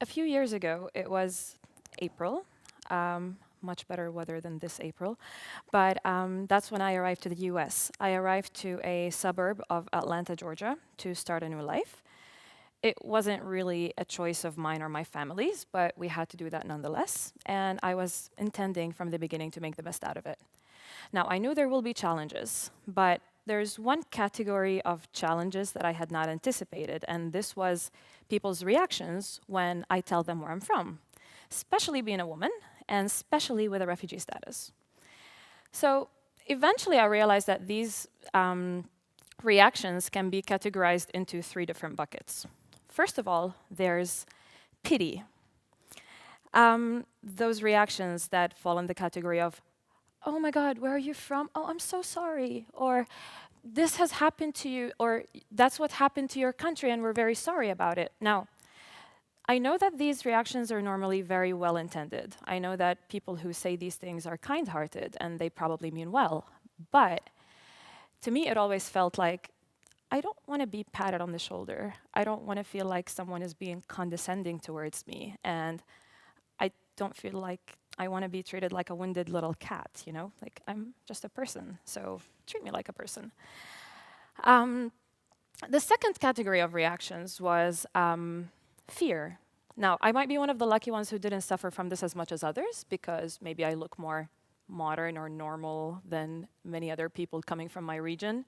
A few years ago, it was April, much better weather than this April, but that's when I arrived to the US. I arrived to a suburb of Atlanta, Georgia, to start a new life. It wasn't really a choice of mine or my family's, but we had to do that nonetheless, and I was intending from the beginning to make the best out of it. Now, I knew there will be challenges, but there's one category of challenges that I had not anticipated, and this was people's reactions when I tell them where I'm from, especially being a woman, and especially with a refugee status. So eventually I realized that these reactions can be categorized into three different buckets. First of all, there's pity. Those reactions that fall in the category of, oh my God, where are you from? Oh, I'm so sorry. Or this has happened to you, or that's what happened to your country and we're very sorry about it. Now, I know that these reactions are normally very well intended. I know that people who say these things are kind-hearted and they probably mean well. But to me, it always felt like, I don't want to be patted on the shoulder. I don't want to feel like someone is being condescending towards me. And I don't feel like I want to be treated like a wounded little cat, you know? Like, I'm just a person, so treat me like a person. The second category of reactions was fear. Now, I might be one of the lucky ones who didn't suffer from this as much as others, because maybe I look more modern or normal than many other people coming from my region.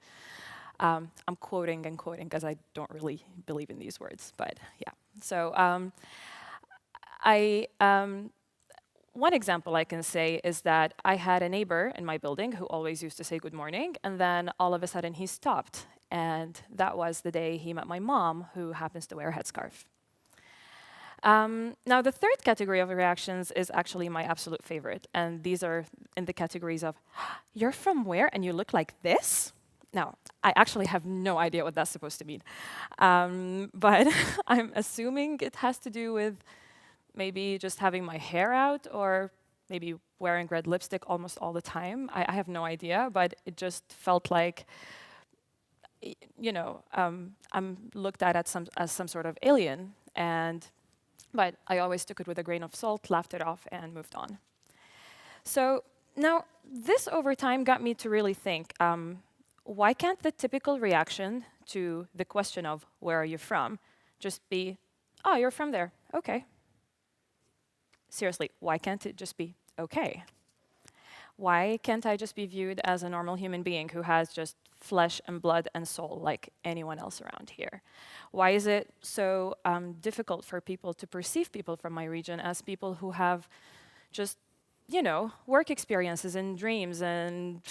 I'm quoting and quoting because I don't really believe in these words, but yeah. So one example I can say is that I had a neighbor in my building who always used to say good morning, and then all of a sudden he stopped. And that was the day he met my mom, who happens to wear a headscarf. Now, the third category of reactions is actually my absolute favorite, and these are in the categories of, you're from where and you look like this? Now, I actually have no idea what that's supposed to mean, but I'm assuming it has to do with maybe just having my hair out or maybe wearing red lipstick almost all the time. I have no idea, but it just felt like, you know, I'm looked at as some sort of alien, but I always took it with a grain of salt, laughed it off, and moved on. So now, this over time got me to really think, why can't the typical reaction to the question of where are you from just be, oh, you're from there, okay. Seriously, why can't it just be okay? Why can't I just be viewed as a normal human being who has just flesh and blood and soul like anyone else around here? Why is it so difficult for people to perceive people from my region as people who have just, you know, work experiences and dreams and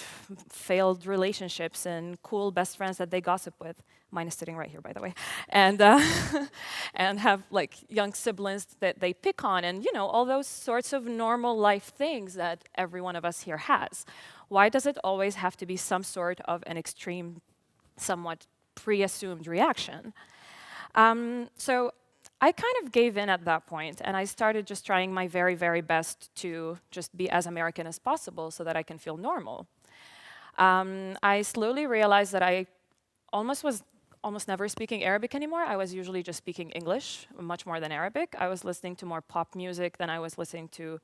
failed relationships and cool best friends that they gossip with? Mine is sitting right here, by the way. And and have like young siblings that they pick on, and you know, all those sorts of normal life things that every one of us here has. Why does it always have to be some sort of an extreme, somewhat pre-assumed reaction? So I kind of gave in at that point, and I started just trying my very, very best to just be as American as possible so that I can feel normal. I slowly realized that I almost never speaking Arabic anymore. I was usually just speaking English, much more than Arabic. I was listening to more pop music than I was listening to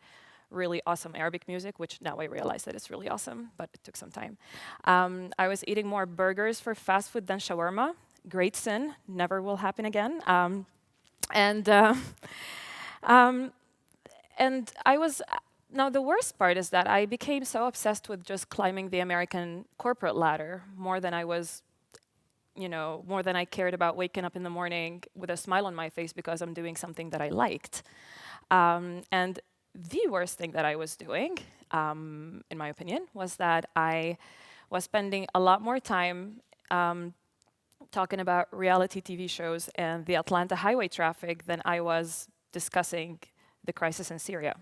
really awesome Arabic music, which now I realize that it's really awesome, but it took some time. I was eating more burgers for fast food than shawarma. Great sin, never will happen again. And I was, now the worst part is that I became so obsessed with just climbing the American corporate ladder more than I was, you know, more than I cared about waking up in the morning with a smile on my face because I'm doing something that I liked. And the worst thing that I was doing, in my opinion, was that I was spending a lot more time talking about reality TV shows and the Atlanta highway traffic than I was discussing the crisis in Syria.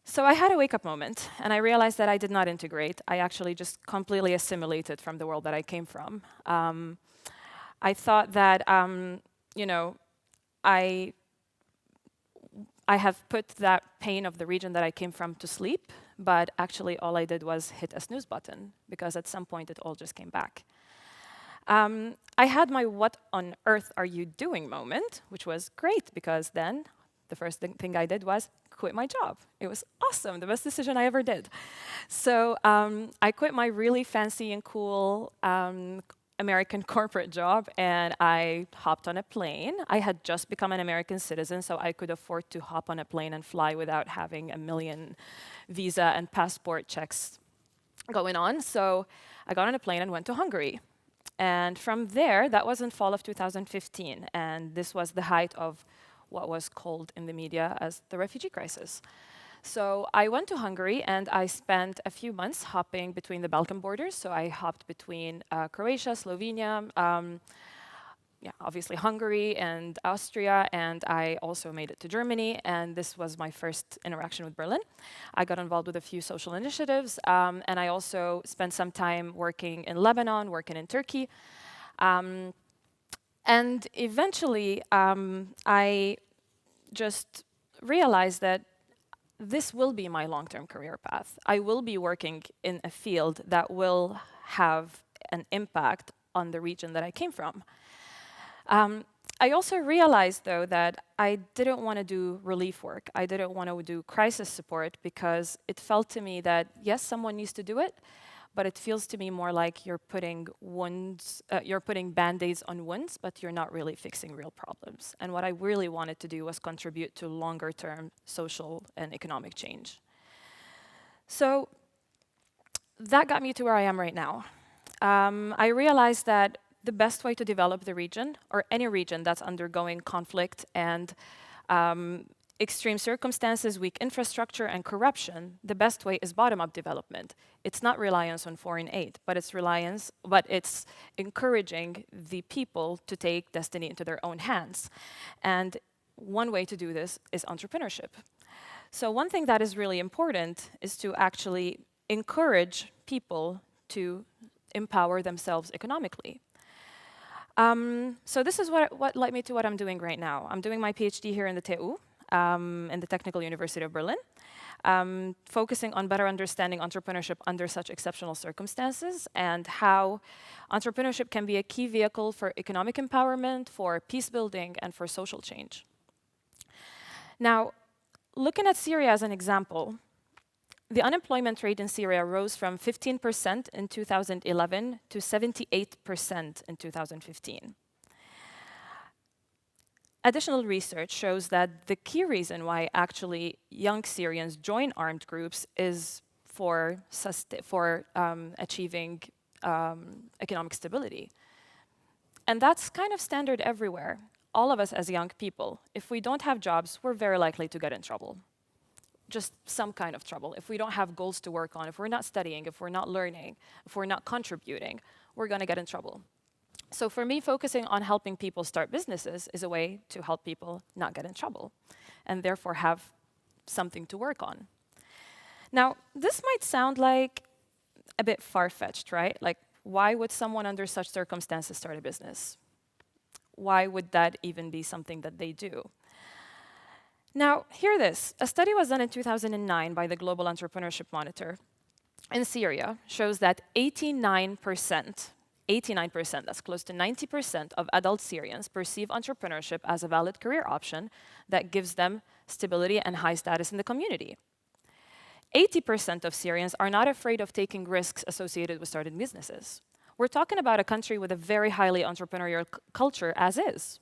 So I had a wake-up moment, and I realized that I did not integrate. I actually just completely assimilated from the world that I came from. I thought that, you know, I have put that pain of the region that I came from to sleep, but actually all I did was hit a snooze button, because at some point it all just came back. I had my what on earth are you doing moment, which was great because then the first thing I did was quit my job. It was awesome, the best decision I ever did. So I quit my really fancy and cool American corporate job and I hopped on a plane. I had just become an American citizen, so I could afford to hop on a plane and fly without having a million visa and passport checks going on. So I got on a plane and went to Hungary. And from there, that was in fall of 2015, and this was the height of what was called in the media as the refugee crisis. So I went to Hungary and I spent a few months hopping between the Balkan borders. So I hopped between Croatia, Slovenia, obviously Hungary and Austria, and I also made it to Germany, and this was my first interaction with Berlin. I got involved with a few social initiatives, and I also spent some time working in Lebanon, working in Turkey. And eventually, I just realized that this will be my long-term career path. I will be working in a field that will have an impact on the region that I came from. I also realized, though, that I didn't want to do relief work. I didn't want to do crisis support because it felt to me that, yes, someone needs to do it, but it feels to me more like you're putting Band-Aids on wounds, but you're not really fixing real problems. And what I really wanted to do was contribute to longer-term social and economic change. So that got me to where I am right now. I realized that the best way to develop the region, or any region that's undergoing conflict and extreme circumstances, weak infrastructure, and corruption, the best way is bottom-up development. It's not reliance on foreign aid, but it's encouraging the people to take destiny into their own hands. And one way to do this is entrepreneurship. So one thing that is really important is to actually encourage people to empower themselves economically. So this is what led me to what I'm doing right now. I'm doing my PhD here in the TU, in the Technical University of Berlin, focusing on better understanding entrepreneurship under such exceptional circumstances and how entrepreneurship can be a key vehicle for economic empowerment, for peace building, and for social change. Now, looking at Syria as an example, the unemployment rate in Syria rose from 15% in 2011 to 78% in 2015. Additional research shows that the key reason why actually young Syrians join armed groups is for achieving economic stability. And that's kind of standard everywhere. All of us as young people, if we don't have jobs, we're very likely to get in trouble. Just some kind of trouble. If we don't have goals to work on, if we're not studying, if we're not learning, if we're not contributing, we're going to get in trouble. So for me, focusing on helping people start businesses is a way to help people not get in trouble and therefore have something to work on. Now, this might sound like a bit far-fetched, right? Like, why would someone under such circumstances start a business? Why would that even be something that they do? Now, hear this. A study was done in 2009 by the Global Entrepreneurship Monitor in Syria shows that 89%, that's close to 90% of adult Syrians perceive entrepreneurship as a valid career option that gives them stability and high status in the community. 80% of Syrians are not afraid of taking risks associated with starting businesses. We're talking about a country with a very highly entrepreneurial culture as is.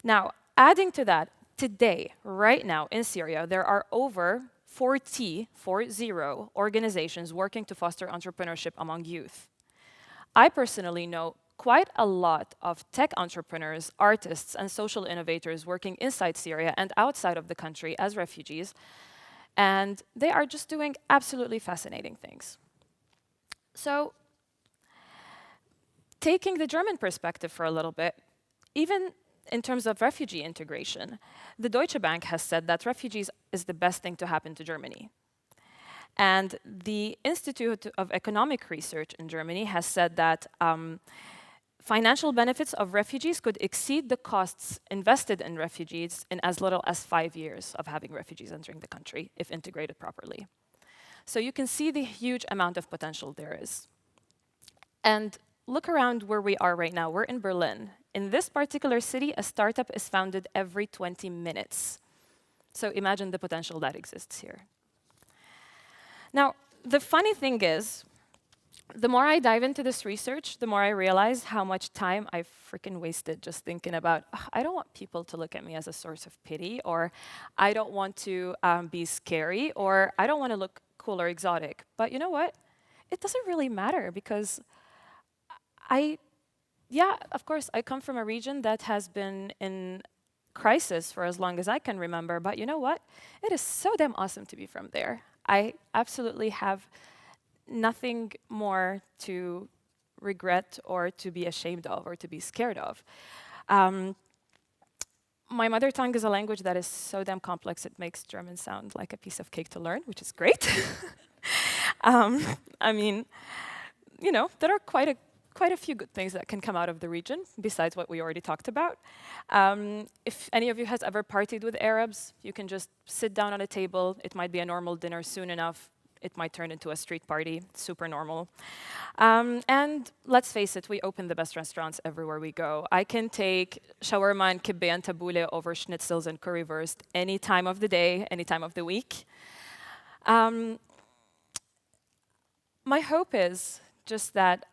Now, adding to that, today, right now in Syria, there are over 40 organizations working to foster entrepreneurship among youth. I personally know quite a lot of tech entrepreneurs, artists, and social innovators working inside Syria and outside of the country as refugees, and they are just doing absolutely fascinating things. So, taking the German perspective for a little bit, even in terms of refugee integration, the Deutsche Bank has said that refugees is the best thing to happen to Germany. And the Institute of Economic Research in Germany has said that financial benefits of refugees could exceed the costs invested in refugees in as little as 5 years of having refugees entering the country, if integrated properly. So you can see the huge amount of potential there is. And look around where we are right now. We're in Berlin. In this particular city, a startup is founded every 20 minutes. So imagine the potential that exists here. Now, the funny thing is, the more I dive into this research, the more I realize how much time I've freaking wasted just thinking about, "Ugh, I don't want people to look at me as a source of pity, or I don't want to be scary, or I don't want to look cool or exotic." But you know what? It doesn't really matter because yeah, of course, I come from a region that has been in crisis for as long as I can remember, but you know what? It is so damn awesome to be from there. I absolutely have nothing more to regret or to be ashamed of or to be scared of. My mother tongue is a language that is so damn complex, it makes German sound like a piece of cake to learn, which is great. I mean, you know, there are quite a few good things that can come out of the region, besides what we already talked about. If any of you has ever partied with Arabs, you can just sit down on a table. It might be a normal dinner soon enough. It might turn into a street party, super normal. And let's face it, we open the best restaurants everywhere we go. I can take shawarma and kibbeh and tabbouleh over schnitzels and currywurst any time of the day, any time of the week. My hope is just that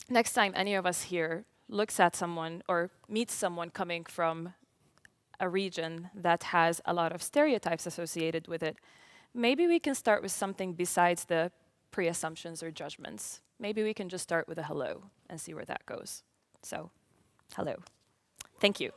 next time any of us here looks at someone or meets someone coming from a region that has a lot of stereotypes associated with it, maybe we can start with something besides the pre-assumptions or judgments. Maybe we can just start with a hello and see where that goes. So, hello. Thank you.